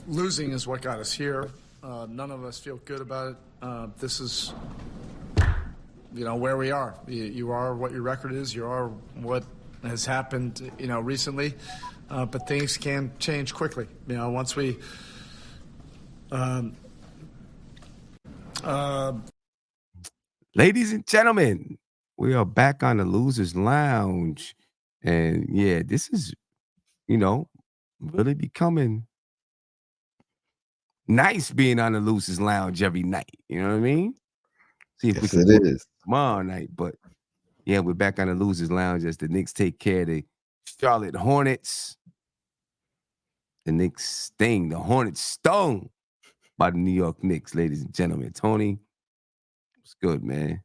Losing is what got us here. None of us feel good about it. This is, where we are. You are what your record is. You are what has happened, recently. But things can change quickly. Once we. Ladies and gentlemen, we are back on the Losers Lounge. And yeah, this is, really becoming nice being on the Losers Lounge every night. You know what I mean? See if we can do it tomorrow night. But yeah, we're back on the Losers Lounge as the Knicks take care of the Charlotte Hornets. The Knicks sting, the Hornets stung by the New York Knicks, ladies and gentlemen. Tony, what's good, man?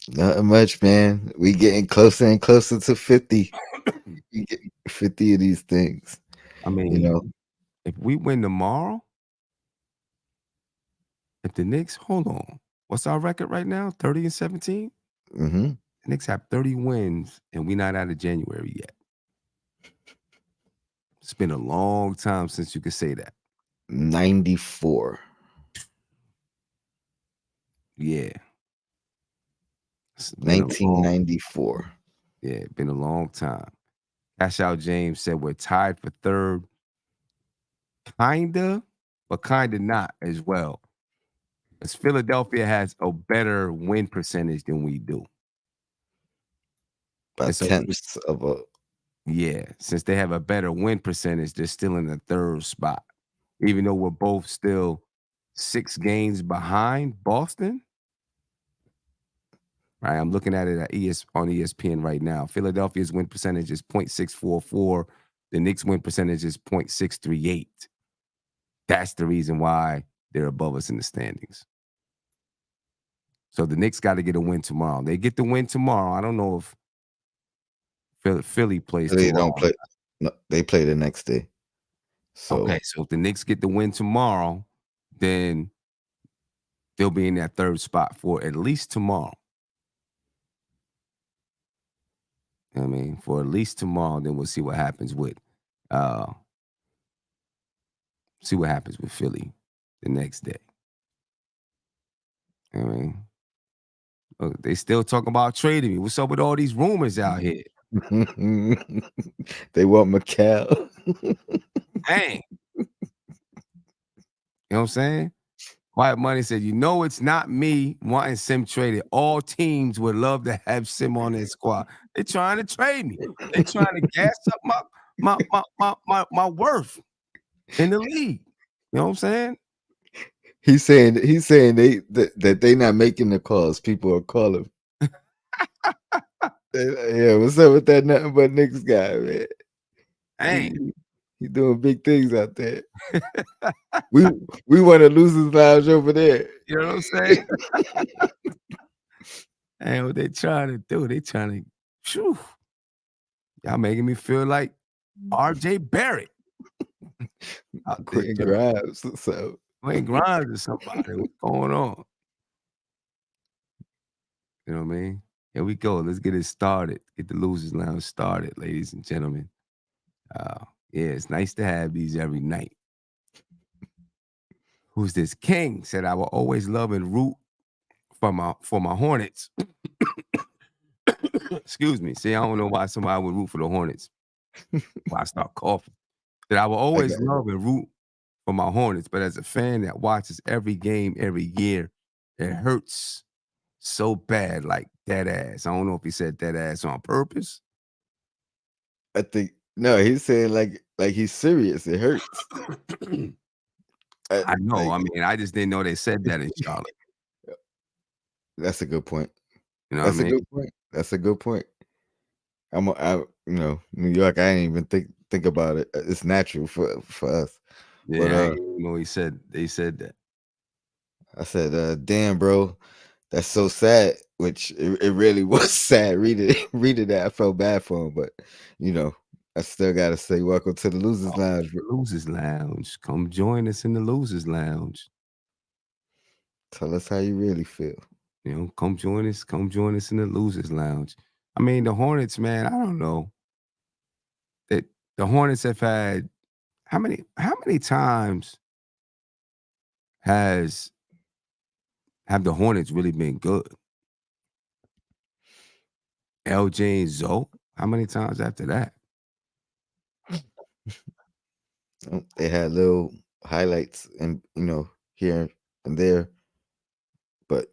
Not much, man. We getting closer and closer to 50. 50 of these things. I mean, if we win tomorrow, if the Knicks, hold on, what's our record right now? 30-17? Mm-hmm. The Knicks have 30 wins, and we're not out of January yet. It's been a long time since you could say that. 94. Yeah. 1994. Yeah, been a long time. Cash Out James said we're tied for third. Kinda, but kinda not as well. Because Philadelphia has a better win percentage than we do. By tenths of a. Yeah, since they have a better win percentage, they're still in the third spot. Even though we're both still 6 games behind Boston. Right, I'm looking at it on ESPN right now. Philadelphia's win percentage is .644. The Knicks' win percentage is .638. That's the reason why they're above us in the standings. So the Knicks got to get a win tomorrow. They get the win tomorrow. I don't know if Philly plays tomorrow. They don't play. No, they play the next day. So okay, so if the Knicks get the win tomorrow, then they'll be in that third spot for at least tomorrow. I mean, for at least tomorrow, then we'll see what happens with Philly the next day. I mean, look, they still talking about trading me. What's up with all these rumors out here? They want McCall. Dang. You know what I'm saying? Quiet Money said, it's not me wanting Sim traded. All teams would love to have Sim on their squad. They're trying to trade me. They're trying to gas up my worth in the league. You know what I'm saying? He's saying that they not making the calls. People are calling. Yeah, what's up with that nothing but Knicks guy, man? Hey, he's doing big things out there. we want to Losers Lounge over there. You know what I'm saying? And what they trying to do? They trying to, y'all making me feel like R.J. Barrett. Quentin Grimes. So Quentin Grimes or somebody. What's going on? You know what I mean? Here we go. Let's get it started. Get the Losers Lounge started, ladies and gentlemen. Yeah, it's nice to have these every night. Who's this? King said, I will always love and root for my Hornets. Excuse me. See, I don't know why somebody would root for the Hornets. Why I start coughing. That I will always love and root for my Hornets, but as a fan that watches every game every year, it hurts so bad, like dead ass. I don't know if he said dead ass on purpose. I think no, he's saying like he's serious. It hurts. I know. I mean, I just didn't know they said that in Charlotte. That's a good point. You know That's what I mean? a good point. That's a good point. New York. I didn't even think about it. It's natural for us. Yeah, but, I didn't know they said that. I said, "Damn, bro, that's so sad." Which it really was sad. Reading that, I felt bad for him, but I still gotta say, welcome to the Losers Lounge. Losers Lounge. Come join us in the Losers Lounge. Tell us how you really feel. Come join us. Come join us in the Losers Lounge. I mean, the Hornets, man, I don't know. The Hornets have had how many times have the Hornets really been good? LJ and Zoe? How many times after that? They had little highlights and here and there, but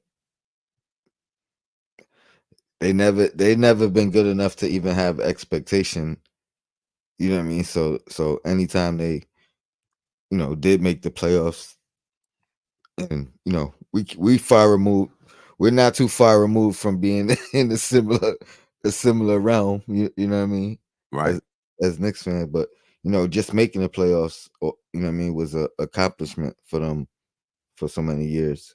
they never been good enough to even have expectation. You know what I mean? So anytime they did make the playoffs, and we far removed. We're not too far removed from being in a similar realm. You know what I mean? Right. As Knicks fan, but just making the playoffs, what I mean, was a accomplishment for them for so many years.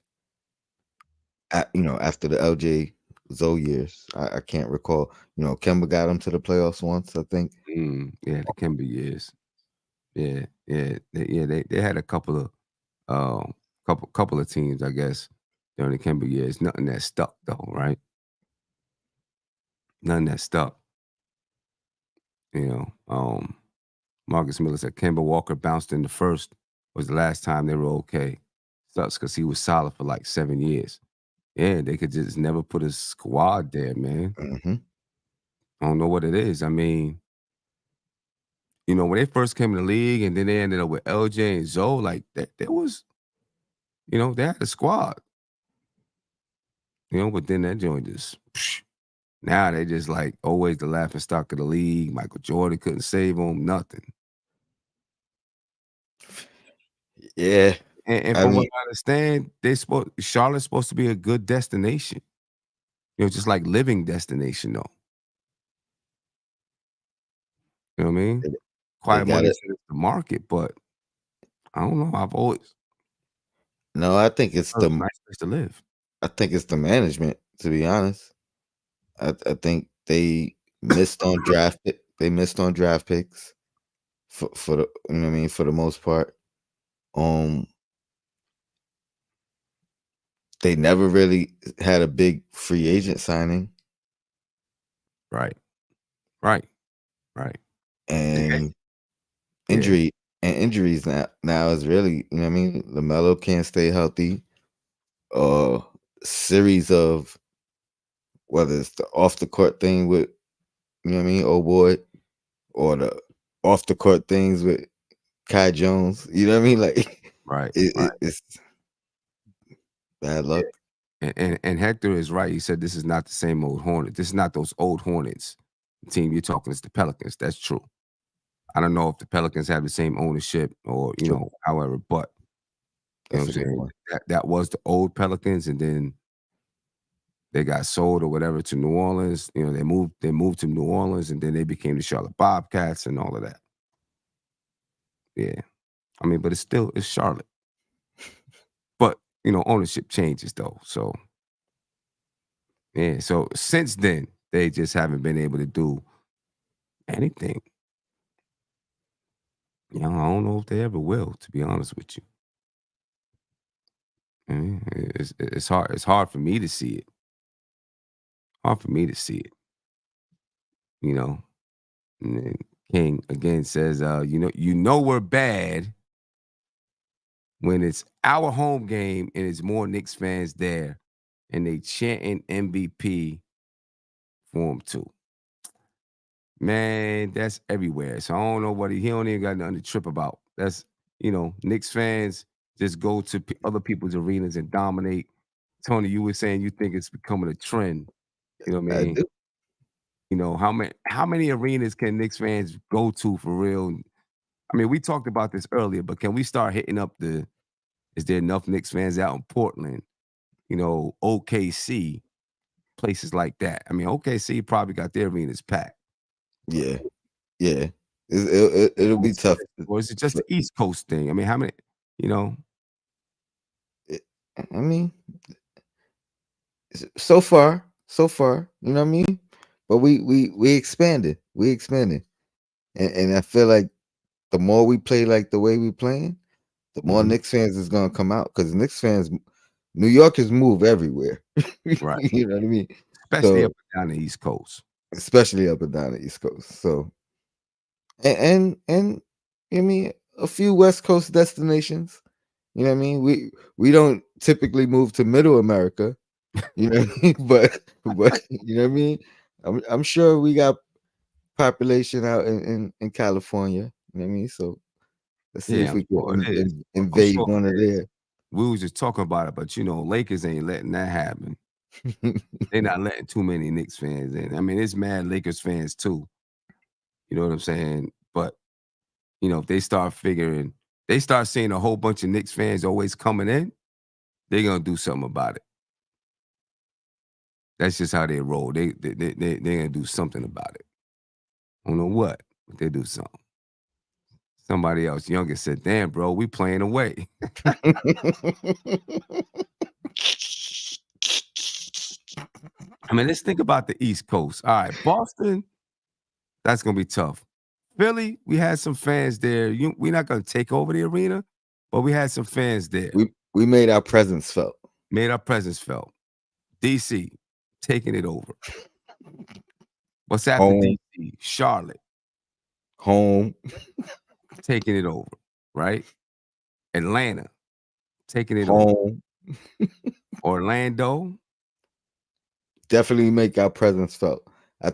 After the LJ Zoe years, I can't recall. Kemba got them to the playoffs once, I think. Yeah, the Kemba years. Yeah, they had a couple of teams, I guess, during the Kemba years. Nothing that stuck though, right? Nothing that stuck. Marcus Miller said Kemba Walker bounced in the first was the last time they were okay. Sucks because he was solid for like 7 years. Yeah, they could just never put a squad there, man. Mm-hmm. I don't know what it is. I mean, when they first came in the league and then they ended up with LJ and Zoe, like there was, they had a squad. But then that joint just now they just like always the laughing stock of the league. Michael Jordan couldn't save them, nothing. Yeah. And I from what mean, I understand, Charlotte's supposed to be a good destination. Just like living destination though. You know what I mean? they Quiet got money it. says the market, but I don't know. I've always No, I think it's heard it's a nice place to live. I think it's the management, to be honest. I think they missed on they missed on draft picks for the what I mean, for the most part. They never really had a big free agent signing. Right. Right. Right. And Yeah. injuries now is really, what I mean, LaMelo can't stay healthy. Series of whether it's the off the court thing with what I mean, old boy, or the off the court things with Kai Jones. You know what I mean? Like Right. it's bad luck. And Hector is right. He said this is not the same old Hornets. This is not those old Hornets. The team you're talking is the Pelicans. That's true. I don't know if the Pelicans have the same ownership or, True. however, but you know That's what a I'm good saying? one. That was the old Pelicans, and then they got sold or whatever to New Orleans. They moved to New Orleans, and then they became the Charlotte Bobcats and all of that. Yeah. I mean, but it's Charlotte. But, ownership changes though. So yeah. So since then, they just haven't been able to do anything. I don't know if they ever will, to be honest with you. It's hard. It's hard for me to see it. Hard for me to see it. You know. And then King again says, we're bad when it's our home game and it's more Knicks fans there, and they chanting MVP for him too. Man, that's everywhere. So I don't know what he don't even got nothing to trip about. That's Knicks fans just go to other people's arenas and dominate. Tony, you were saying you think it's becoming a trend. You know what I I mean? do. How many arenas can Knicks fans go to for real? I mean, we talked about this earlier, but can we start hitting up is there enough Knicks fans out in Portland, OKC, places like that? I mean, OKC probably got their arenas packed. Yeah. Yeah. It'll be tough. Or is it just the East Coast thing? I mean, how many, you know? I mean, so far, you know what I mean? But we expanded. And I feel like the more we play like the way we playing, the more Mhm. Knicks fans is gonna come out because Knicks fans, New Yorkers move everywhere. Right. You know what I mean? Especially So up and down the East Coast. especially up and down the East Coast. So and you know what I mean, a few West Coast destinations. You know what I mean? We don't typically move to Middle America. You know what I mean? But you know what I mean? I'm sure we got population out in California. You know what I mean? So let's see Yeah, if I'm we sure can it is. I'm invade sure one of it is. there. We was just talking about it, but Lakers ain't letting that happen. They're not letting too many Knicks fans in. I mean, it's mad Lakers fans too. You know what I'm saying? But if they start seeing a whole bunch of Knicks fans always coming in, they're gonna do something about it. That's just how they roll. They're gonna do something about it. I don't know what, but they do something. Somebody else younger said, "Damn, bro, we playing away." I mean, let's think about the East Coast. All right, Boston, that's gonna be tough. Philly, we had some fans there. We're not gonna take over the arena, but we had some fans there. We made our presence felt. Made our presence felt. DC, taking it over. What's after DC? Charlotte. Home. Taking it over, right? Atlanta, taking it Home. over. Orlando. Definitely make our presence felt. I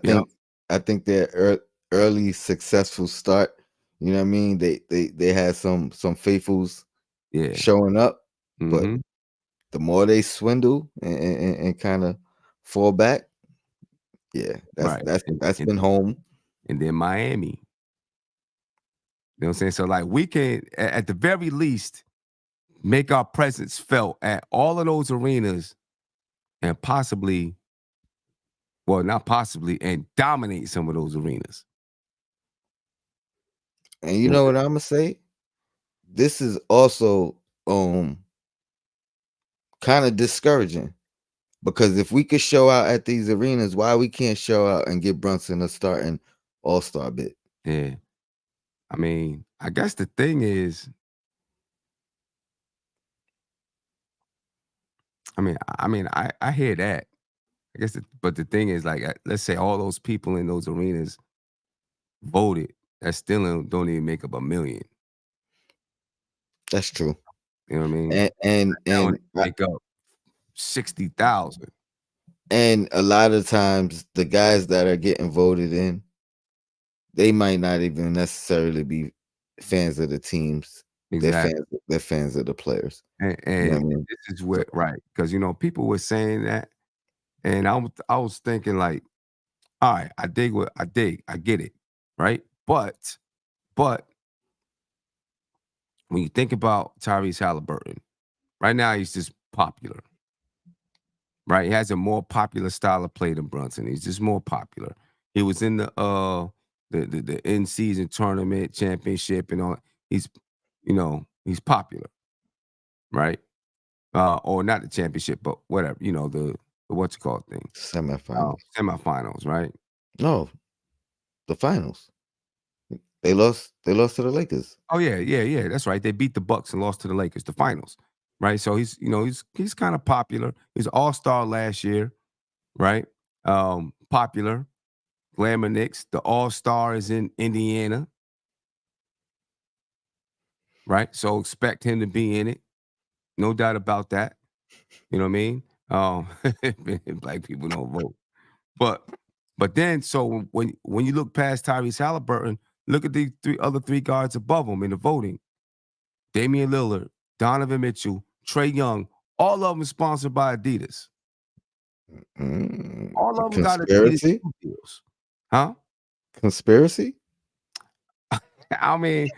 think their early successful start, you know what I mean? They had some faithfuls showing up, but the more they swindle and kind of fall back, that's been home. And then Miami. You know what I'm saying? So like we can at the very least make our presence felt at all of those arenas and possibly, well, not possibly, and dominate some of those arenas. And you know what I'm gonna say? This is also kind of discouraging, because if we could show out at these arenas, why we can't show out and get Brunson a starting all-star bid? Yeah. I mean, I guess the thing is, I hear that. I guess, but the thing is, like, let's say all those people in those arenas voted, that still don't even make up 1 million. That's true. You know what I mean? And make up 60,000. And a lot of times, the guys that are getting voted in, they might not even necessarily be fans of the teams. Exactly. They're fans of the players. And you know what I mean? this is where, right? Because people were saying that, and I was thinking like, all right, I get it, right? But when you think about Tyrese Halliburton, right now he's just popular, right? He has a more popular style of play than Brunson. He's just more popular. He was in the in season tournament championship and all. He's popular, right? Or not the championship, but whatever, the what's it called thing. Semifinals, right? No, the finals. They lost to the Lakers. Oh yeah. That's right. They beat the Bucks and lost to the Lakers, the finals, right? So he's kind of popular. He's all-star last year, right? Popular, Glamour Knicks. The all-star is in Indiana, right? So expect him to be in it, no doubt about that. You know what I mean? Black people don't vote, but then so when you look past Tyrese Halliburton, look at the other three guards above him in the voting. Damian Lillard, Donovan Mitchell, Trae Young, all of them sponsored by Adidas. All of them got Adidas deals. Huh? Conspiracy? I mean,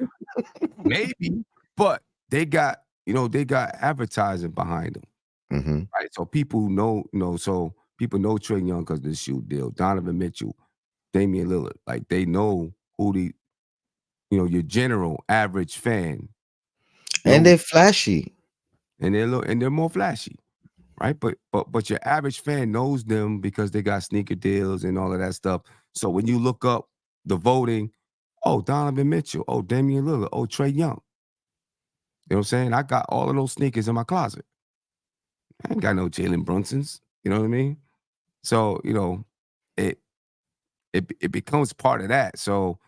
maybe, but they got advertising behind them. Right? So people know, so people know Trae Young because of the shoe deal. Donovan Mitchell, Damian Lillard, like they know who your general average fan. And they're flashy. And they're more flashy. Right. But your average fan knows them because they got sneaker deals and all of that stuff. So when you look up the voting, oh, Donovan Mitchell, oh, Damian Lillard, oh, Trae Young. You know what I'm saying? I got all of those sneakers in my closet. I ain't got no Jalen Brunsons. You know what I mean? So, it becomes part of that. So,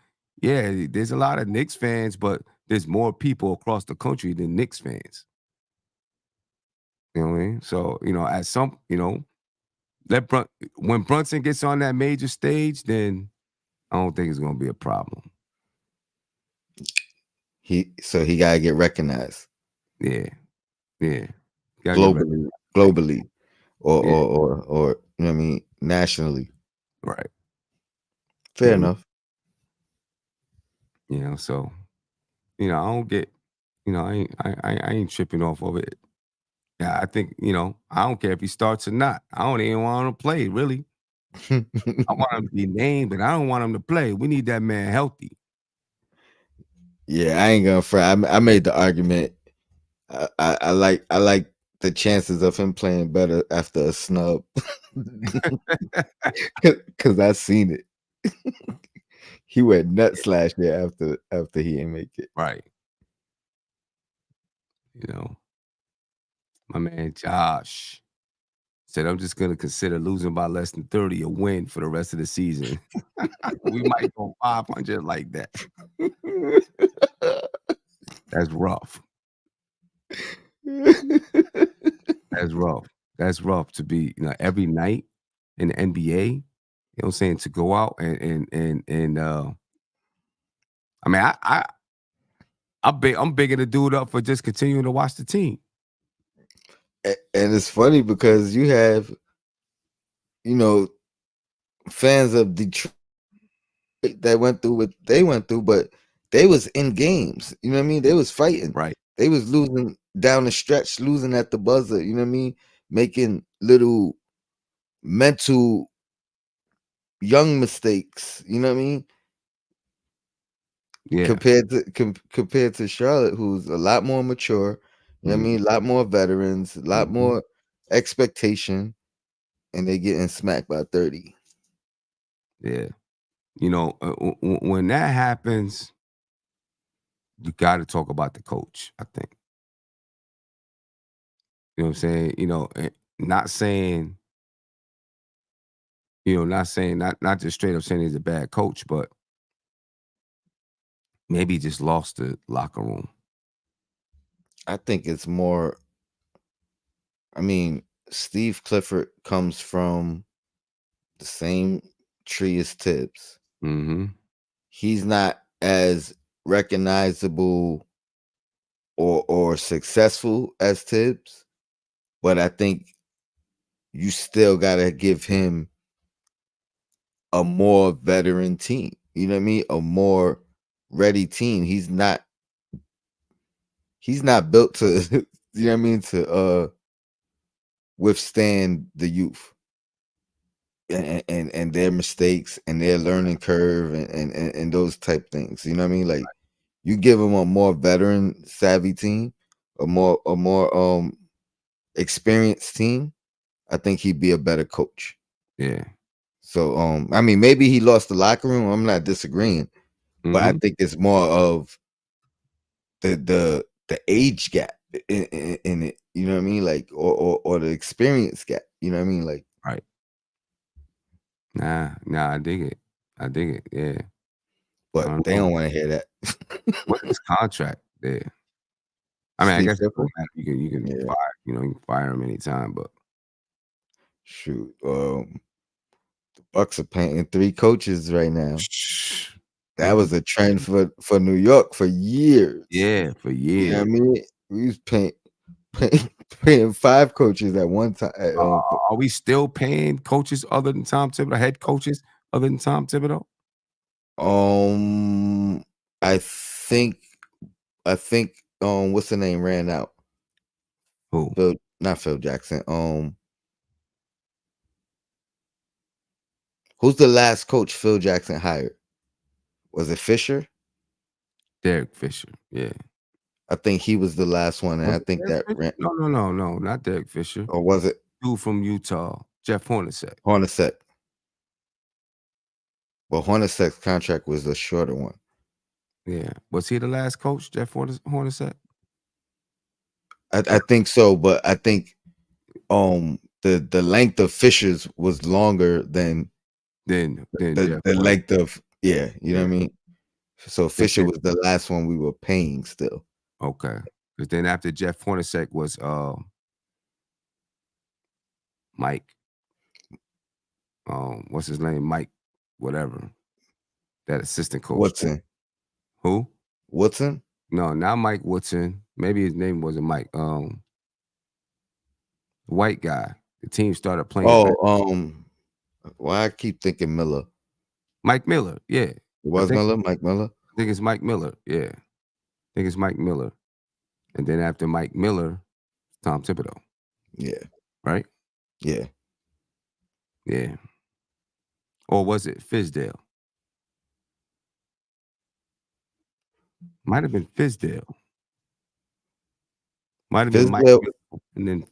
yeah, there's a lot of Knicks fans, but there's more people across the country than Knicks fans. You know what I mean? So, at some, when Brunson gets on that major stage, then I don't think it's gonna be a problem. He gotta get recognized. Yeah. Globally, or you know what I mean, nationally. Right. Fair enough. So, I don't get, I ain't tripping off of it. Yeah, I think, I don't care if he starts or not. I don't even want him to play, really. I want him to be named, but I don't want him to play. We need that man healthy. Yeah, I ain't gonna fret. I made the argument. I like the chances of him playing better after a snub, because I seen it. He went nuts last year after he didn't make it. Right. My man Josh said, I'm just going to consider losing by less than 30 a win for the rest of the season. We might go 500 like that. That's rough. That's rough. That's rough to be, every night in the NBA, you know what I'm saying, to go out and I mean, I'm bigging the dude up for just continuing to watch the team. And it's funny because you have, fans of Detroit that went through what they went through, but they was in games. You know what I mean? They was fighting. Right. They was losing down the stretch, losing at the buzzer. You know what I mean? Making little mental young mistakes. You know what I mean? Yeah. Compared to Charlotte, who's a lot more mature. You know what I mean? A lot more veterans, a lot more expectation, and they getting smacked by 30. Yeah. When that happens, you got to talk about the coach, I think. You know what I'm saying? Not saying, not just straight up saying he's a bad coach, but maybe he just lost the locker room. I think it's more, Steve Clifford comes from the same tree as Tibbs. Mm-hmm. He's not as recognizable or successful as Tibbs, but I think you still gotta give him a more veteran team. You know what I mean? A more ready team. He's not built to you know what I mean, to withstand the youth and their mistakes and their learning curve and those type things. You know what I mean? Like, you give him a more veteran savvy team, a more experienced team, I think he'd be a better coach. Yeah. So maybe he lost the locker room. I'm not disagreeing, but I think it's more of the age gap in it. You know what I mean? Like, or the experience gap. You know what I mean? Like, right. Nah, I dig it. Yeah. But they don't want to hear that. What's his contract there? I mean, I guess it doesn't matter. You can fire, you can fire him anytime, but shoot, the Bucks are paying 3 coaches right now. That was a trend for New York for years. Yeah, for years. You know what I mean? We was paying 5 coaches at one time. Are we still paying coaches other than Tom Thibodeau, head coaches other than Tom Thibodeau? I think what's the name ran out? Who? Not Phil Jackson. Who's the last coach Phil Jackson hired? Was it Fisher? Derek Fisher. Yeah. I think he was the last one, and I think that ran. No, not Derek Fisher. Or was it? Dude from Utah, Jeff Hornacek. Well, Hornacek's contract was a shorter one. Yeah. Was he the last coach, Jeff Hornacek? I think so, but I think the length of Fisher's was longer than the length of you know what I mean. So Fisher was the last one we were paying still. Okay. Because then after Jeff Hornacek was Mike. What's his name? Mike, whatever. That assistant coach. Woodson. Who? Woodson? No, not Mike Woodson. Maybe his name wasn't Mike. White guy. The team started playing. Why I keep thinking Miller. Mike Miller, yeah. It was Miller? Mike Miller? I think it's Mike Miller, yeah. I think it's Mike Miller. And then after Mike Miller, Tom Thibodeau. Yeah. Right? Yeah. Yeah. Or was it Fizdale? Might have been Fizdale. Might have been Mike Miller. And then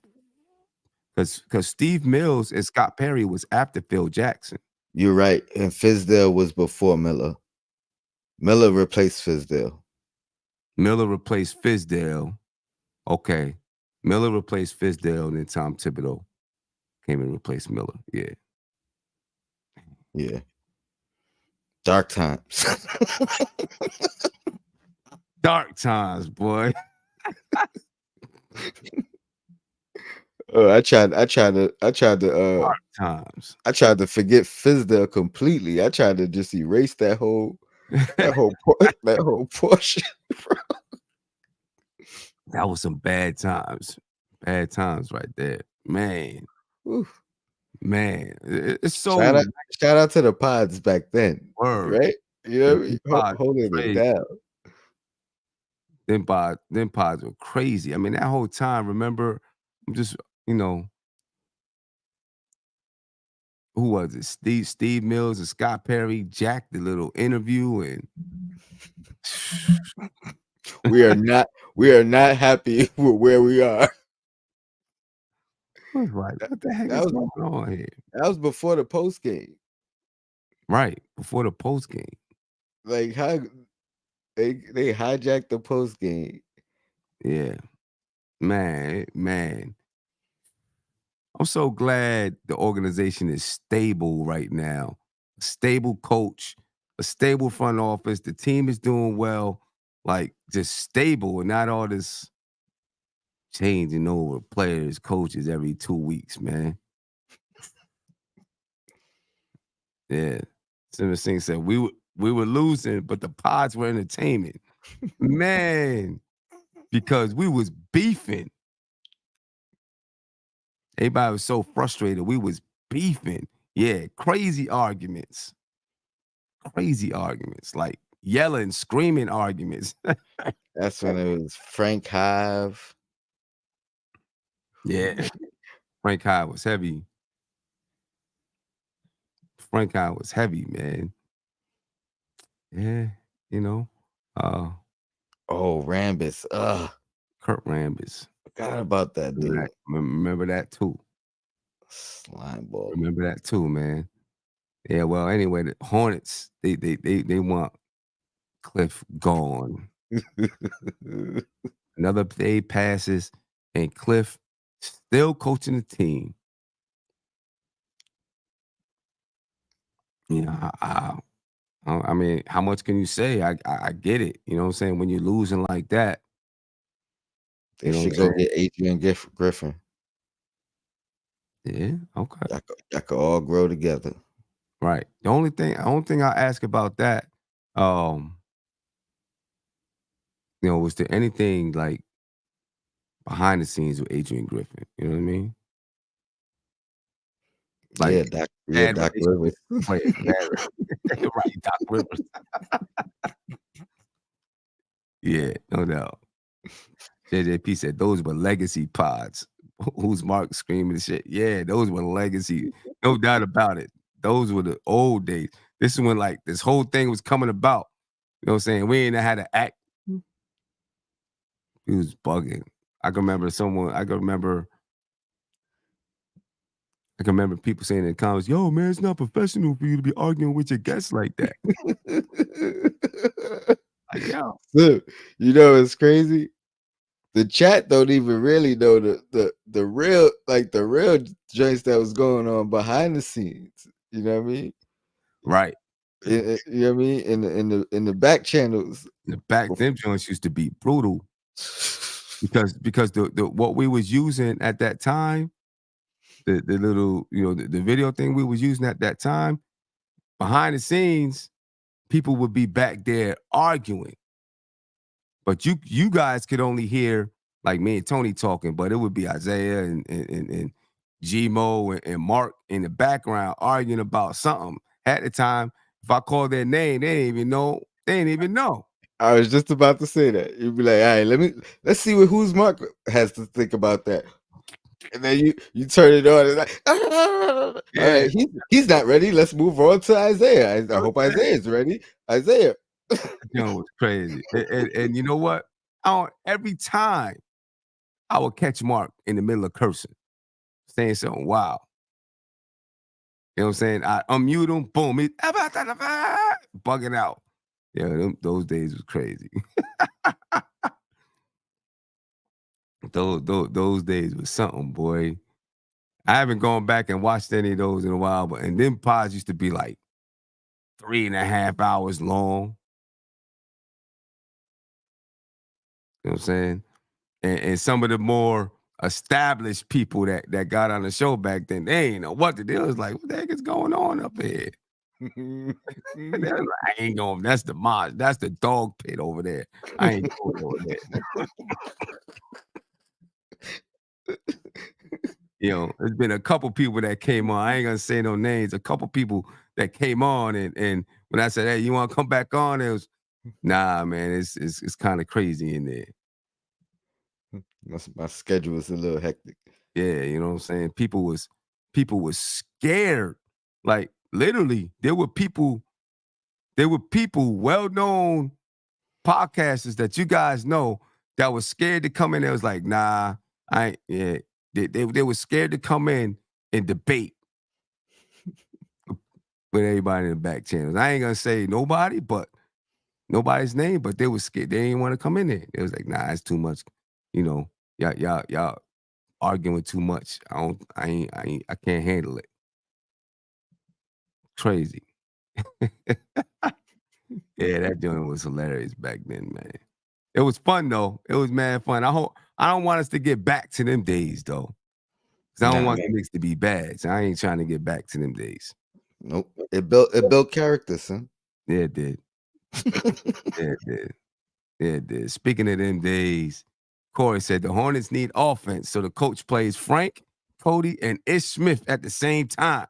because Steve Mills and Scott Perry was after Phil Jackson. You're right. And Fizdale was before Miller. Miller replaced Fizdale. Miller replaced Fizdale. Okay. Miller replaced Fizdale, and then Tom Thibodeau came and replaced Miller. Yeah. Yeah. Dark times. Dark times, boy. I tried to Dark times. I tried to forget Fizdale completely. I tried to just erase that whole portion. That was some bad times. Bad times right there. Man. Oof. Man. It's so shout out to the pods back then. Word. Right? You know what I mean? Holding it down. Them pods were crazy. I mean, that whole time, remember, I'm just, who was it? Steve Mills and Scott Perry jacked the little interview, and we are not happy with where we are. Right. What the heck is going on here? That was before the post game. Right. Before the post game. Like how they hijacked the post game. Yeah. Man. I'm so glad the organization is stable right now. A stable coach, a stable front office. The team is doing well, like just stable and not all this changing over players, coaches every 2 weeks, man. Yeah. Simon Singh said we were losing, but the pods were entertainment. Man, because we was beefing. Everybody was so frustrated. We was beefing. Yeah, crazy arguments. Crazy arguments. Like yelling, screaming arguments. That's when it was Frank Hive. Yeah. Frank Hive was heavy. Frank Hive was heavy, man. Yeah, Rambis. Kurt Rambis. Forgot about that, dude. Remember that too. Slime ball. Remember that too, man. Yeah, well, anyway, the Hornets, they want Cliff gone. Another day passes, and Cliff still coaching the team. I mean, how much can you say? I get it. You know what I'm saying? When you're losing like that. They should go get Adrian Griffin. Yeah, okay. Y'all could all grow together. Right. The only thing I ask about that, was there anything like behind the scenes with Adrian Griffin? You know what I mean? Like, Doc Rivers. Right, Doc Rivers. Yeah, no doubt. JJP said those were legacy pods. Who's Mark screaming shit? Yeah, those were legacy. No doubt about it. Those were the old days. This is when like this whole thing was coming about. You know what I'm saying? We ain't know how to act. He was bugging. I can remember people saying in the comments, yo, man, it's not professional for you to be arguing with your guests like that. Like, yo. Look, it's crazy. The chat don't even really know the real joints that was going on behind the scenes. You know what I mean? Right. You know what I mean? In the back channels. The back them joints used to be brutal because the what we was using at that time, the little, the video thing we was using at that time, behind the scenes, people would be back there arguing. But you guys could only hear like me and Tony talking, but it would be Isaiah and G-Mo and Mark in the background arguing about something. At the time, if I called their name, they didn't even know. They didn't even know. I was just about to say that. You'd be like, all right, let's see whose Mark has to think about that. And then you turn it on and like, all right, he's not ready. Let's move on to Isaiah. I hope Isaiah's ready. Isaiah. It was crazy. And you know what? Every time I would catch Mark in the middle of cursing, saying something wild. You know what I'm saying? I unmute him, boom, he's bugging out. Yeah, those days was crazy. those days was something, boy. I haven't gone back and watched any of those in a while, and them pods used to be like 3.5 hours long. You know what I'm saying? And some of the more established people that got on the show back then, they ain't know what to do. It was like, what the heck is going on up here? I ain't going. That's the mod. That's the dog pit over there. I ain't going over there. There's been a couple people that came on. I ain't gonna say no names. A couple people that came on, and when I said, "Hey, you want to come back on?" It was, nah, man. It's kind of crazy in there. My schedule was a little hectic. Yeah, you know what I'm saying? People was scared. Like literally, there were people, well-known podcasters that you guys know that was scared to come in. It was like, nah, they were scared to come in and debate with everybody in the back channels. I ain't gonna say nobody, but nobody's name, but they were scared. They didn't want to come in there. It was like, nah, it's too much. Y'all arguing too much. I can't handle it. Crazy. Yeah, that joint was hilarious back then, man. It was fun though. It was mad fun. I don't want us to get back to them days though. Cause I don't want the Knicks to be bad. So I ain't trying to get back to them days. Nope. It built character, son. Yeah, it did. Yeah, it did. Speaking of them days, Corey said the Hornets need offense, so the coach plays Frank, Cody, and Ish Smith at the same time.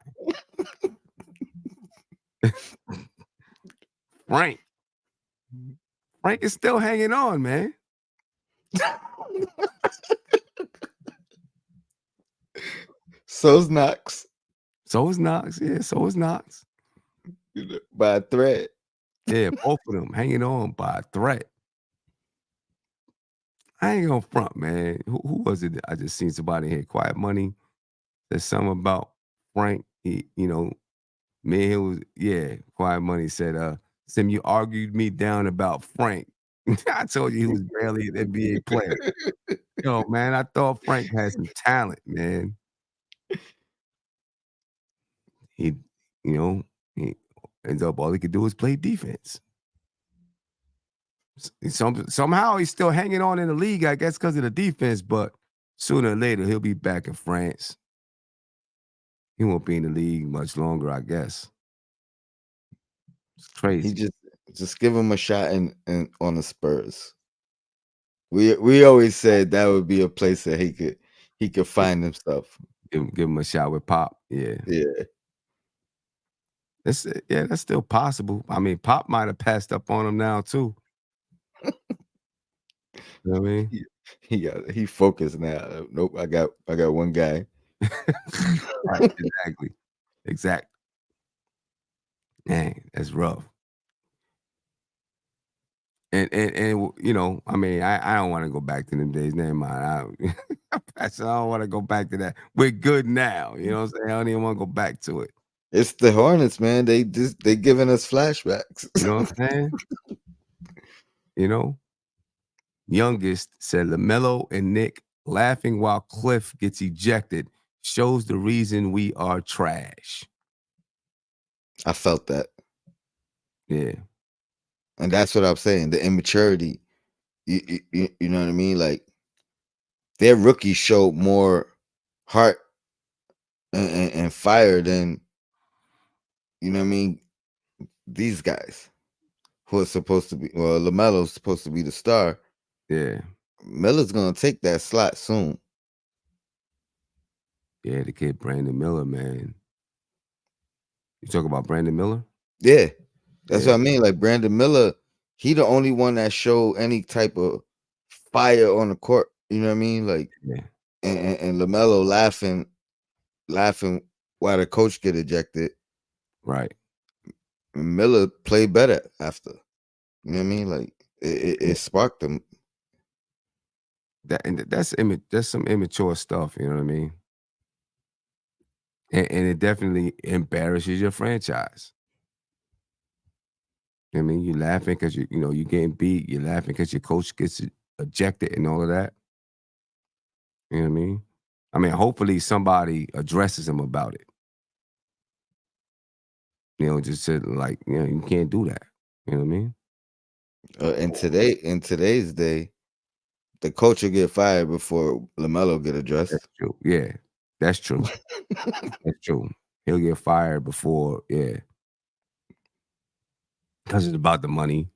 Frank is still hanging on, man. So's Knox. Yeah, so is Knox. By a thread. Yeah, both of them hanging on by a thread. I ain't gonna front, man. Who was it? I just seen somebody here. Quiet Money. There's something about Frank. Me and him was, Quiet Money said, Sim, you argued me down about Frank. I told you he was barely an NBA player. Man, I thought Frank had some talent, man. He ends up all he could do is play defense. Somehow he's still hanging on in the league, I guess, because of the defense. But sooner or later, he'll be back in France. He won't be in the league much longer, I guess. It's crazy. He just give him a shot in on the Spurs. We always said that would be a place that he could find himself. Give him a shot with Pop. Yeah. That's still possible. I mean, Pop might have passed up on him now too. You know what I mean? He focused now. Nope, I got one guy. Right, exactly. Dang, that's rough. And I mean, I don't want to go back to them days. Never mind. I don't want to go back to that. We're good now. You know what I'm saying? I don't even want to go back to it. It's the Hornets, man. They giving us flashbacks. You know what I'm saying? Youngest said LaMelo and Nick laughing while Cliff gets ejected shows the reason we are trash. I felt that. Yeah. And that's what I'm saying. The immaturity. You know what I mean? Like their rookies showed more heart and fire than, you know what I mean, these guys who are supposed to be, well, LaMelo's supposed to be the star. Yeah. Miller's gonna take that slot soon. Yeah, the kid Brandon Miller, man. You talk about Brandon Miller? Yeah. That's Yeah. what I mean. Like Brandon Miller, he the only one that showed any type of fire on the court. You know what I mean? Like Yeah. and LaMelo laughing while the coach get ejected. Right. Miller played better after. You know what I mean? Like it sparked him. That's some immature stuff, you know what I mean? And it definitely embarrasses your franchise. I mean, you laughing because you're getting beat. You're laughing because your coach gets ejected and all of that. You know what I mean? I mean, hopefully somebody addresses him about it. Just said like, you can't do that. You know what I mean? In today's day, the coach will get fired before LaMelo get That's addressed. true. Yeah, that's true. That's true. He'll get fired before, yeah, because it's about the money.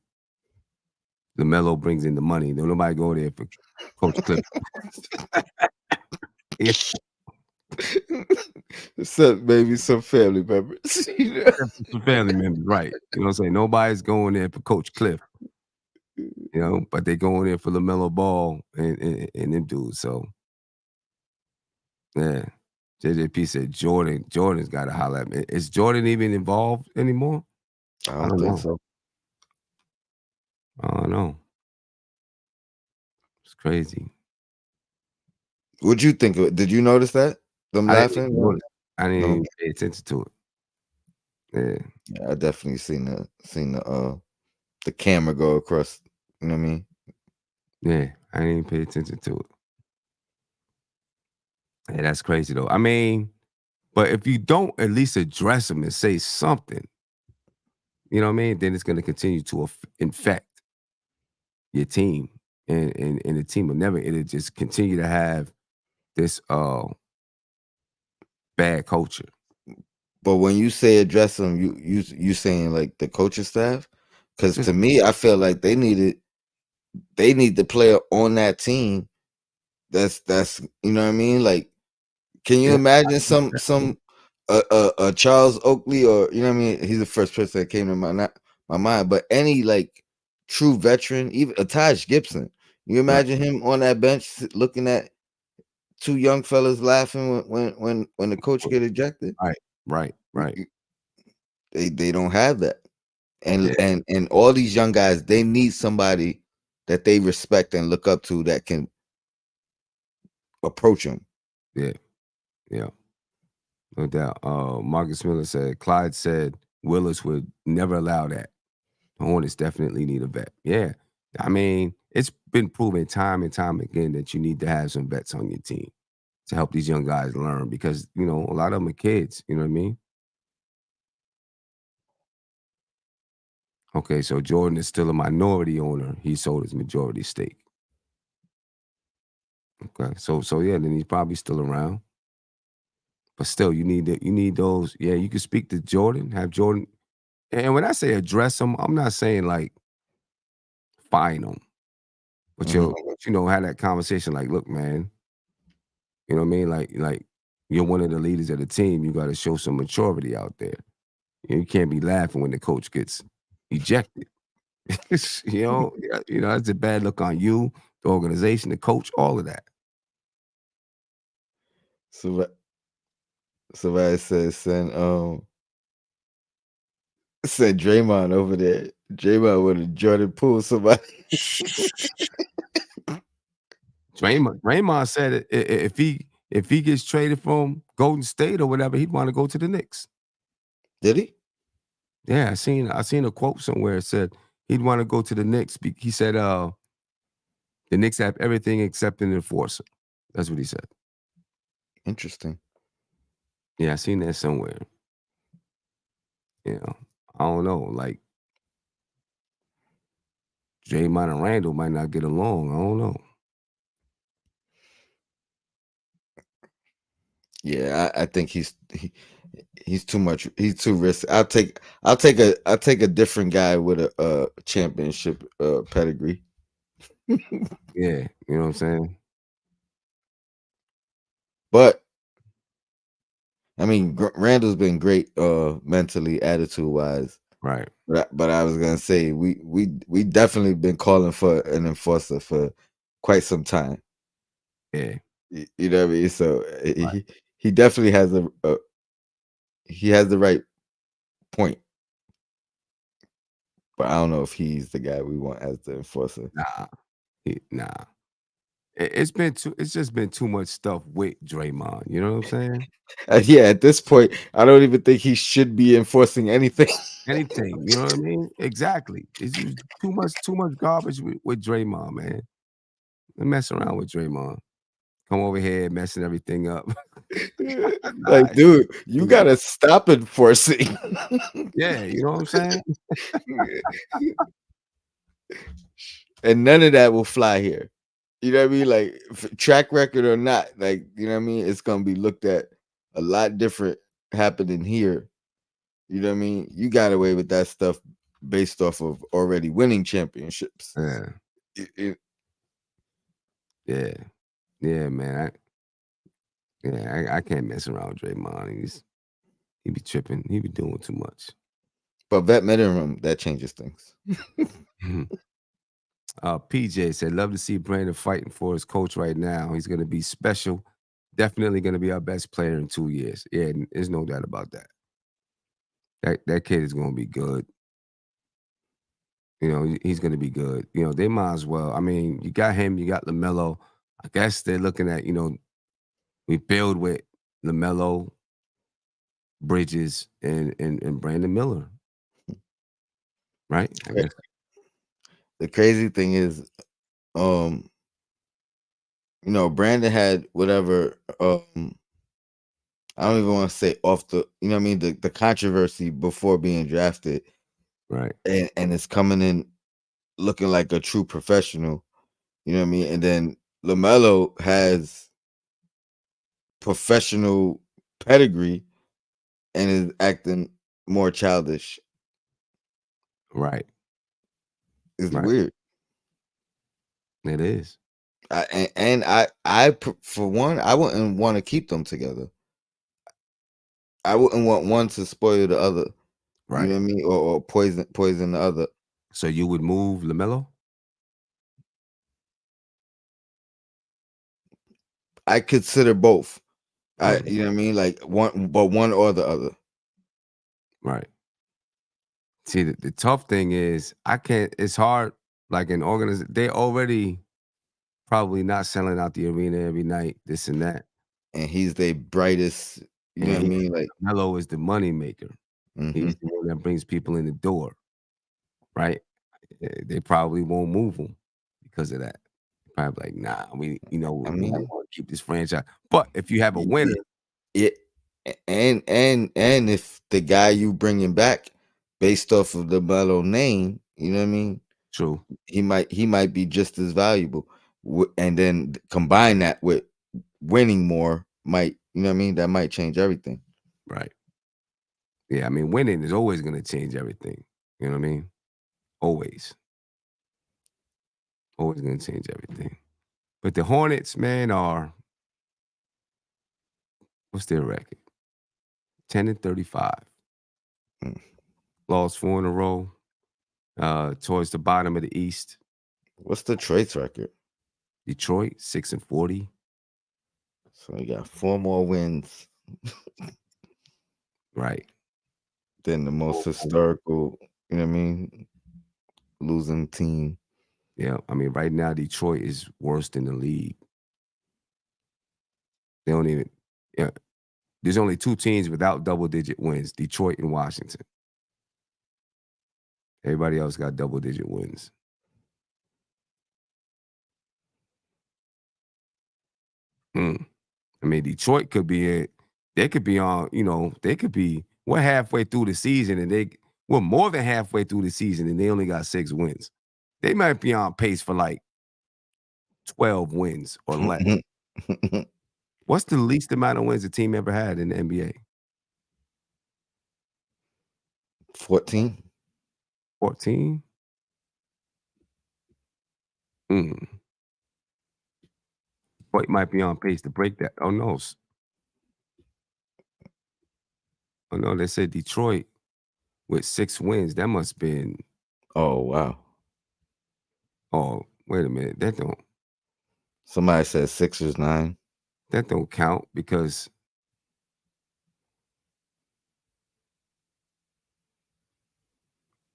LaMelo brings in the money. Don't nobody go there for Coach Cliff. Yeah, Except maybe some family members. You know? some family members, right? You know what I'm saying? Nobody's going there for Coach Cliff. But they going there for LaMelo Ball and them dudes. So yeah. JJP said Jordan's got to holler at me. Is Jordan even involved anymore? I I don't don't think know. so. I don't know. It's crazy. What'd you think of it? Did you notice that? Them I didn't even laughing? notice. I didn't No. even pay attention to it. Yeah. Yeah, I definitely seen the camera go across. You know what I mean? Yeah. I didn't even pay attention to it. Yeah, that's crazy though. I mean, but if you don't at least address them and say something, you know what I mean? Then it's going to continue to infect your team, and the team it'll just continue to have this bad culture. But when you say address them, you saying like the coaching staff? Because Just to me, I feel like they need the player on that team. That's you know what I mean? Like, can you yeah, imagine some Charles Oakley, or you know what I mean? He's the first person that came to my mind. But any like true veteran, even a Taj Gibson, you right, imagine him on that bench looking at two young fellas laughing when the coach get ejected? right. They don't have that. Yeah, And all these young guys, they need somebody that they respect and look up to that can approach them. yeah, yeah. No doubt. Marcus Miller said Clyde said Willis would never allow that. The Hornets definitely need a vet. Yeah. I mean, it's been proven time and time again that you need to have some vets on your team to help these young guys learn because, a lot of them are kids. You know what I mean? Okay, so Jordan is still a minority owner. He sold his majority stake. Okay, so yeah, then he's probably still around. But still, you need those. Yeah, you can speak to Jordan, have Jordan. And when I say address him, I'm not saying like fine him, but Mhm. have that conversation. Like, look, man, you know what I mean? Like you're one of the leaders of the team. You got to show some maturity out there. You can't be laughing when the coach gets ejected. That's a bad look on you, the organization, the coach, all of that. Somebody said send Draymond over there. Draymond would have Jordan Poole somebody. Draymond said if he gets traded from Golden State or whatever, he'd want to go to the Knicks. Did he? Yeah, I seen a quote somewhere. It said he'd want to go to the Knicks. He said the Knicks have everything except an enforcer. That's what he said. Interesting. Yeah, I seen that somewhere. I don't know. Like Draymond and Randall might not get along. I don't know. Yeah, I think he's too much. He's too risky. I'll take a different guy with a championship pedigree. Yeah, you know what I'm saying? But I mean, Randall's been great mentally, attitude wise. Right. But I was gonna say we definitely been calling for an enforcer for quite some time. Yeah. You know what I mean? So he definitely has he has the right point. But I don't know if he's the guy we want as the enforcer. Nah. It's just been too much stuff with Draymond. You know what I'm saying? Yeah, at this point, I don't even think he should be enforcing anything. Anything, you know what I mean? Exactly. It's just too much garbage with Draymond, man. Don't mess around with Draymond. Come over here messing everything up. Like, dude, you gotta stop enforcing. Yeah, you know what I'm saying? And none of that will fly here. You know what I mean? Like, track record or not, like, you know what I mean? It's gonna be looked at a lot different happening here. You know what I mean? You got away with that stuff based off of already winning championships. Yeah. Yeah, man. I can't mess around with Draymond. He be tripping. He be doing too much. But vet minimum, that changes things. PJ said, love to see Brandon fighting for his coach right now. He's going to be special. Definitely going to be our best player in 2 years. Yeah, there's no doubt about that. That kid is going to be good. You know, he's going to be good. You know, they might as well. I mean, you got him, you got LaMelo. I guess they're looking at, we build with LaMelo, Bridges, and Brandon Miller. Right? I guess. The crazy thing is, Brandon had whatever, I don't even want to say off the, you know what I mean, the controversy before being drafted. Right. And it's coming in looking like a true professional, you know what I mean? And then LaMelo has professional pedigree and is acting more childish. Right. It's weird. It is. I for one, I wouldn't want to keep them together. I wouldn't want one to spoil the other. Right. You know what I mean? Or poison the other. So you would move LaMelo? I consider both. You know what I mean? Like one or the other. Right. See, the tough thing is it's hard, like an organization, they already probably not selling out the arena every night, this and that. And he's the brightest, you know what I mean? Like Melo is the money maker. He's the one that brings people in the door. Right? They probably won't move him because of that. Probably like, nah, we want to keep this franchise. But if you have a winner, and if the guy you bringing back based off of the Melo name, you know what I mean? True. He might be just as valuable. And then combine that with winning more, might, you know what I mean? That might change everything. Right. Yeah, I mean, winning is always going to change everything. You know what I mean? Always. Always going to change everything. But the Hornets, man, what's their record? 10-35. Lost 4 in a row. Towards the bottom of the East. What's Detroit's record? Detroit, 6-40. So you got 4 more wins. Right. Than the most historical, you know what I mean, losing team. Yeah, I mean, right now Detroit is worse than the league. They don't even. Yeah, there's only 2 teams without double-digit wins: Detroit and Washington. Everybody else got double-digit wins. I mean, Detroit could be it. They could be on. They could be. We're halfway through the season, and we're more than halfway through the season, and they only got 6 wins. They might be on pace for like 12 wins or less. What's the least amount of wins a team ever had in the NBA? 14. 14? Detroit might be on pace to break that. Oh no. Oh no, they said Detroit with 6 wins. That must have been. Oh wow. Oh, wait a minute. Somebody said Sixers 9. That don't count because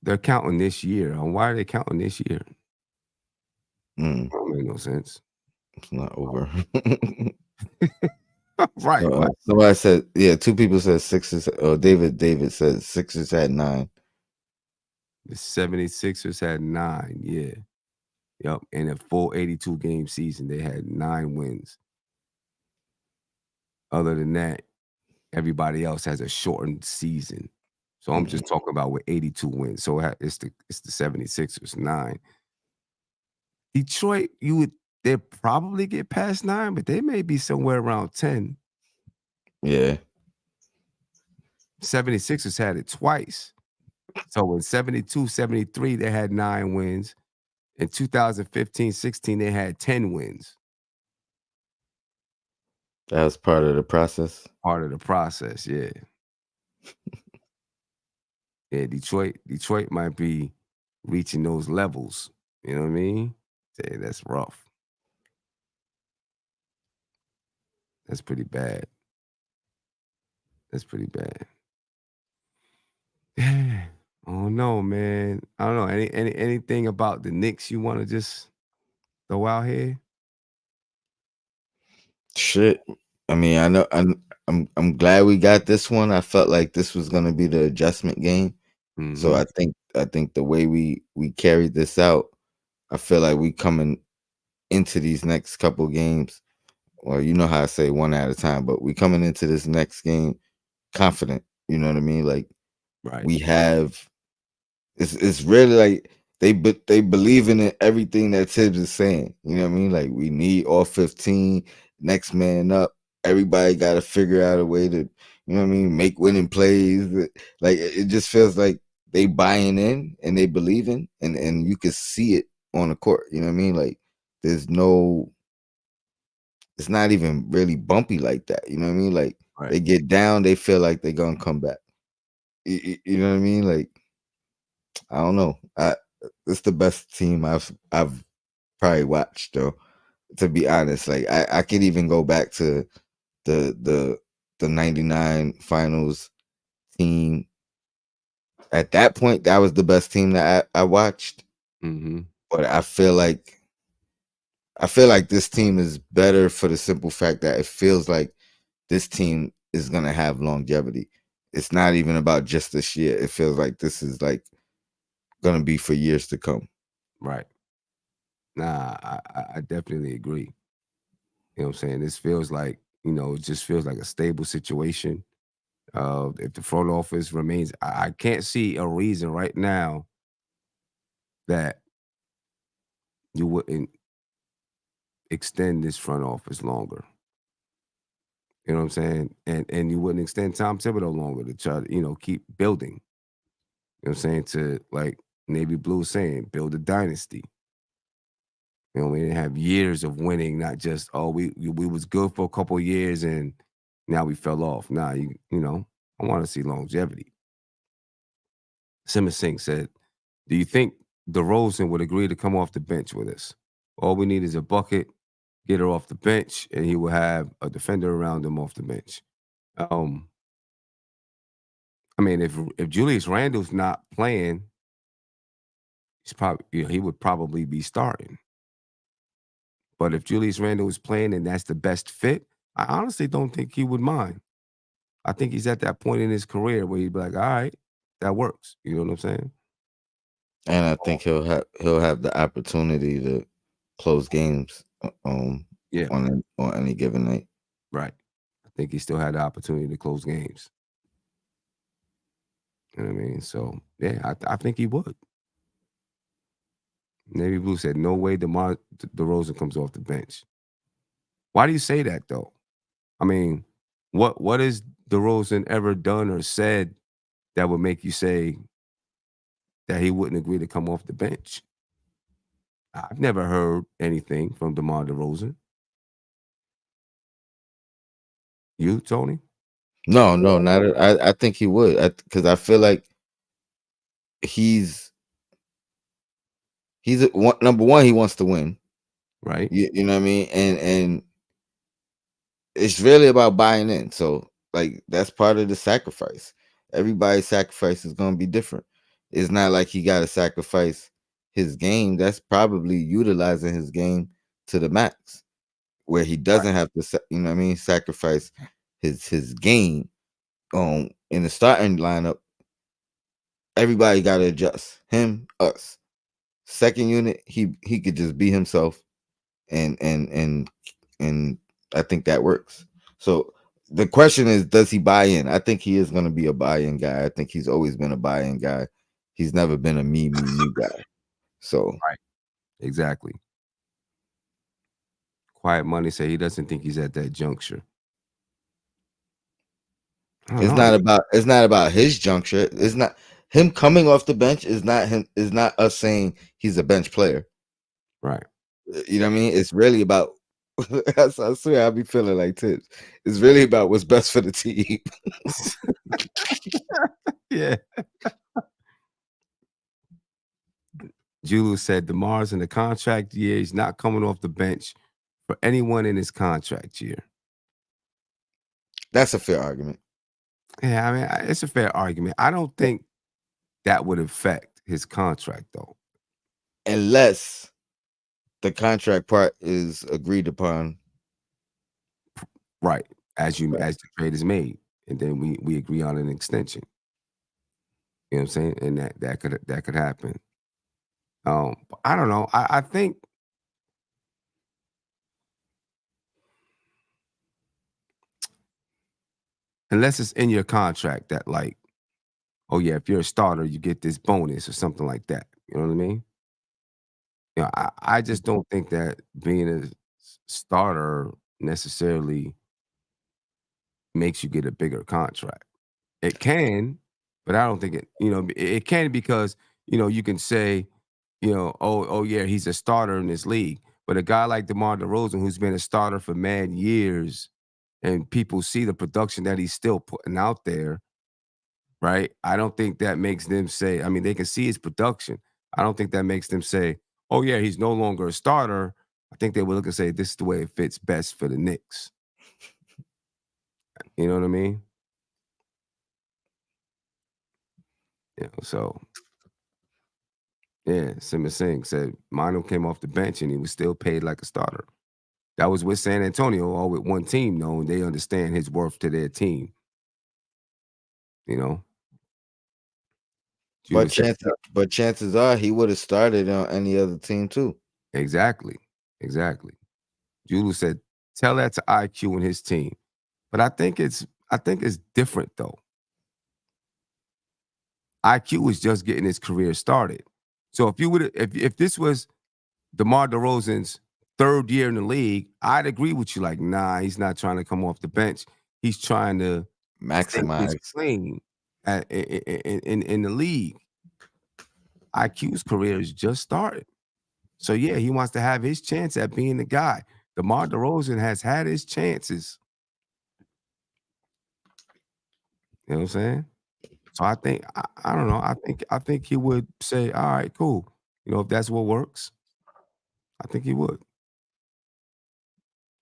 they're counting this year. Why are they counting this year? That don't make no sense. It's not over. Right. Somebody said, yeah, 2 people said Sixers. Oh, David said Sixers had 9. The 76ers had 9, yeah. Yep. In a full 82 game season, they had 9 wins. Other than that, everybody else has a shortened season. So I'm just talking about with 82 wins. So it's the 76ers 9. Detroit, they'd probably get past 9, but they may be somewhere around 10. Yeah. 76ers had it twice. So in 72, 73, they had 9 wins. In 2015, 16, they had 10 wins. That was part of the process. Part of the process, yeah. Yeah, Detroit might be reaching those levels. You know what I mean? Yeah, that's rough. That's pretty bad. That's pretty bad. Yeah. Oh no, man. I don't know. Anything about the Knicks you want to just throw out here? Shit. I mean, I know I'm glad we got this one. I felt like this was gonna be the adjustment game. So I think the way we carried this out, I feel like we coming into these next couple games, or you know how I say one at a time, but we coming into this next game confident. You know what I mean? Like Right. we have. It's really like they believe in it, everything that Tibbs is saying. You know what I mean? Like we need all 15, next man up. Everybody got to figure out a way to, you know what I mean, make winning plays. Like it just feels like they buying in and they believe in, and you can see it on the court. You know what I mean? Like there's no, it's not even really bumpy like that. You know what I mean? Like they get down, they feel like they're gonna come back. You know what I mean? Like I don't know. It's the best team I've probably watched though. To be honest, like I could even go back to the 99 finals team. At that point, that was the best team that I watched. But I feel like this team is better for the simple fact that it feels like this team is gonna have longevity. It's not even about just this year. It feels like this is like gonna be for years to come. Right. Nah, I definitely agree. You know what I'm saying? This feels like, it just feels like a stable situation. If the front office remains, I can't see a reason right now that you wouldn't extend this front office longer. You know what I'm saying? And you wouldn't extend Tom Thibodeau longer to try to, keep building. You know what I'm saying? To like Navy Blue saying, build a dynasty. We didn't have years of winning, not just, we was good for a couple of years and now we fell off. Nah, I want to see longevity. Simmons Singh said, do you think DeRozan would agree to come off the bench with us? All we need is a bucket, get her off the bench, and he will have a defender around him off the bench. I mean, if Julius Randle's not playing, he's probably he would probably be starting. But if Julius Randle is playing and that's the best fit, I honestly don't think he would mind. I think he's at that point in his career where he'd be like, all right, that works. You know what I'm saying? And I think he'll have the opportunity to close games on any given night. Right. I think he still had the opportunity to close games. You know what I mean? So yeah, I think he would. Navy Blue said, no way DeMar DeRozan comes off the bench. Why do you say that, though? I mean, what has DeRozan ever done or said that would make you say that he wouldn't agree to come off the bench? I've never heard anything from DeMar DeRozan. You, Tony? No, not. I think he would, because I feel like he's number one. He wants to win, right? You know what I mean, and it's really about buying in. So, like, that's part of the sacrifice. Everybody's sacrifice is going to be different. It's not like he got to sacrifice his game. That's probably utilizing his game to the max, where he doesn't have to, you know what I mean, sacrifice his game in the starting lineup. Everybody got to adjust. Him, us. Second unit, he could just be himself, and I think that works. So the question is, does he buy in? I think he is going to be a buy-in guy. I think he's always been a buy-in guy. He's never been a me guy. So right, exactly. Quiet Money say he doesn't think he's at that juncture. it's not about his juncture. It's not him coming off the bench. Is not us saying he's a bench player. Right. You know what I mean? It's really about. I swear I'll be feeling like this. It's really about what's best for the team. Yeah. Julius said DeMar's in the contract year. He's not coming off the bench for anyone in his contract year. That's a fair argument. Yeah, I mean, it's a fair argument. I don't think that would affect his contract, though. Unless the contract part is agreed upon. Right. As the trade is made. And then we agree on an extension. You know what I'm saying? And that could happen. I don't know. I think unless it's in your contract that, like, oh yeah, if you're a starter, you get this bonus or something like that. You know what I mean? You know, I just don't think that being a starter necessarily makes you get a bigger contract. It can, but I don't think it can, because, you can say, oh yeah, he's a starter in this league. But a guy like DeMar DeRozan, who's been a starter for mad years, and people see the production that he's still putting out there, right? I don't think that makes them say, I mean, they can see his production. I don't think that makes them say, oh yeah, he's no longer a starter. I think they would look and say, this is the way it fits best for the Knicks. You know what I mean? So yeah, Simon Singh said Manu came off the bench and he was still paid like a starter. That was with San Antonio, all with one team, though, and they understand his worth to their team. But chances are he would have started on any other team too. Exactly. Julu said, tell that to IQ and his team. But I think it's different, though. IQ is just getting his career started. So if this was DeMar DeRozan's third year in the league, I'd agree with you. Like, nah, he's not trying to come off the bench. He's trying to maximize playing in the league. IQ's career is just started. So yeah, he wants to have his chance at being the guy. DeMar DeRozan has had his chances. You know what I'm saying? So I think I don't know. I think he would say, all right, cool. If that's what works, I think he would.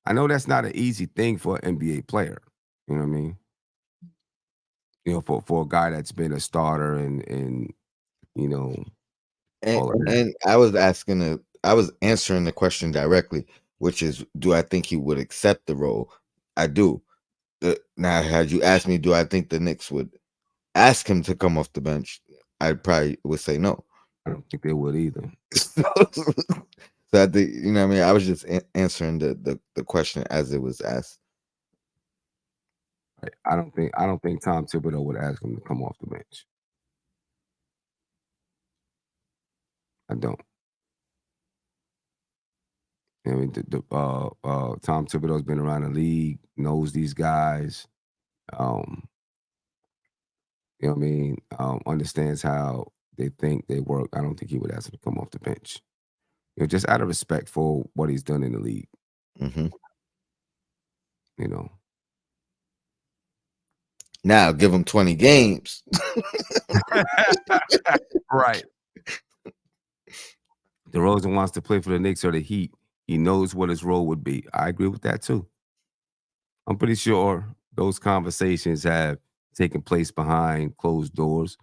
I know that's not an easy thing for an NBA player. You know what I mean? For a guy that's been a starter and and I was answering the question directly, which is, do I think he would accept the role? I do. Now, had you asked me, do I think the Knicks would ask him to come off the bench, I probably would say no. I don't think they would either. So I think, you know what I mean? I was just answering the question as it was asked. I don't think Tom Thibodeau would ask him to come off the bench. I don't. I mean, Tom Thibodeau's been around the league, knows these guys. You know what I mean? Understands how they think, they work. I don't think he would ask him to come off the bench. You know, just out of respect for what he's done in the league. Mm-hmm. You know. Now give him 20 games. Right. DeRozan wants to play for the Knicks or the Heat. He knows what his role would be. I agree with that too. I'm pretty sure those conversations have taken place behind closed doors,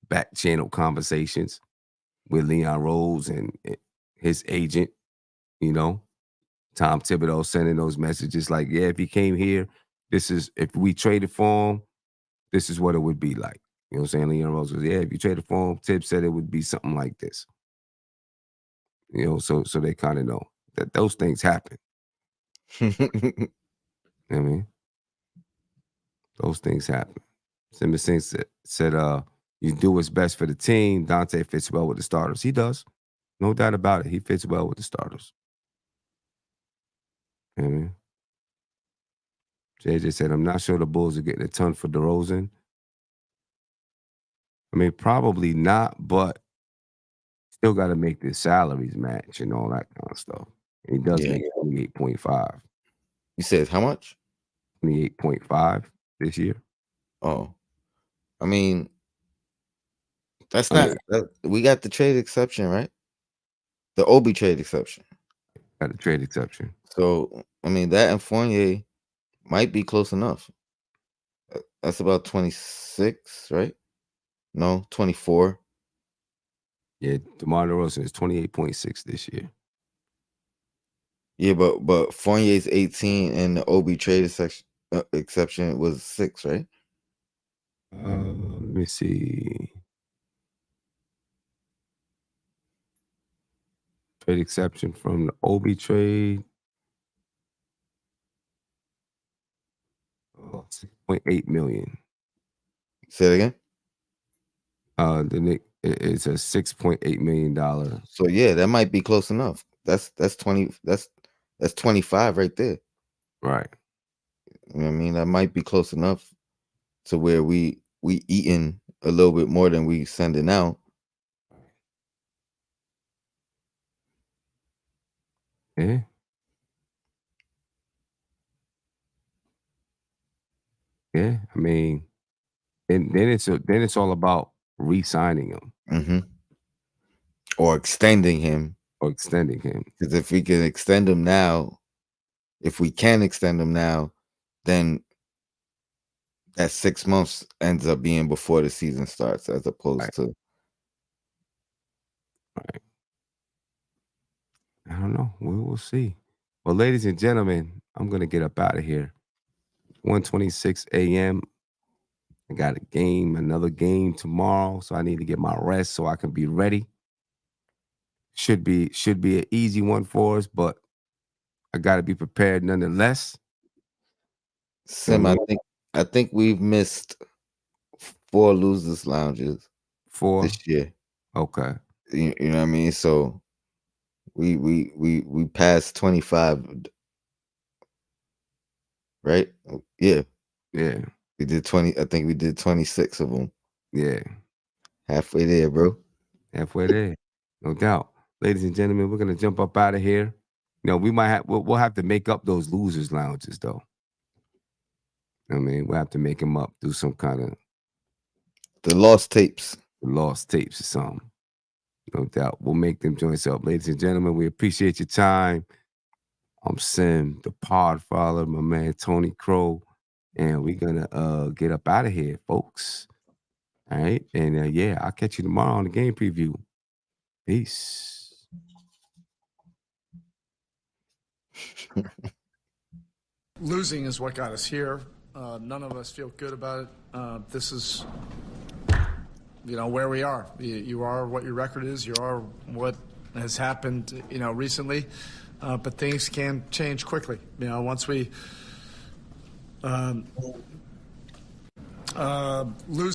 back channel conversations with Leon Rose and his agent, you know, Tom Thibodeau sending those messages like, yeah, if he came here, if we traded for him, this is what it would be like. You know what I'm saying? Leon Rose was, yeah, if you traded for him, Tib said it would be something like this. You know, so they kind of know that those things happen. You know what I mean? Those things happen. Simmons said, you do what's best for the team. Dante fits well with the starters. He does. No doubt about it. He fits well with the starters. You know what I mean? JJ said, I'm not sure the Bulls are getting a ton for DeRozan. I mean, probably not, but still got to make their salaries match and all that kind of stuff. And he does make 28.5. You said how much? 28.5 this year. Oh, I mean, that's not. We got the trade exception, right? The Obi trade exception. Got the trade exception. So I mean, that and Fournier might be close enough. That's about 26, right? No, 24. Yeah, DeMar DeRozan is 28.6 this year. Yeah, but Fournier's 18 and the Obi trade exception was 6, right? Let me see. Trade exception from the Obi trade. 6.8 million. Say it again. The Knicks, it's a $6.8 million. So yeah, that might be close enough. That's 20. That's 25 right there. Right. You know what I mean? That might be close enough to where we eating a little bit more than we sending out. Yeah. Yeah. I mean, and then it's all about re-signing him. Mm-hmm. Or extending him. Because if we can extend him now, then that 6 months ends up being before the season starts, as opposed to. Right. I don't know. We will see. Well, ladies and gentlemen, I'm gonna get up out of here. 1:26 a.m. I got another game tomorrow, so I need to get my rest so I can be ready. Should be an easy one for us, but I got to be prepared nonetheless. Sim, I think we've missed 4 losers lounges 4 this year. Okay. You know what I mean? So we passed 25, right? Yeah. Yeah. We did 20. I think we did 26 of them. Yeah. Halfway there, bro. Halfway there. No doubt. Ladies and gentlemen, we're gonna jump up out of here. You know, we'll have to make up those losers lounges though. I mean, we'll have to make them up, do some kind of the lost tapes. Or something. No doubt. We'll make them joints up. Ladies and gentlemen, we appreciate your time. I'm Sim, the Podfather, my man Tony Crow, and we're gonna get up out of here, folks. All right, and yeah, I'll catch you tomorrow on the game preview. Peace. Losing is what got us here. None of us feel good about it. This is, where we are. You are what your record is. You are what has happened, recently. But things can change quickly. Once we lose.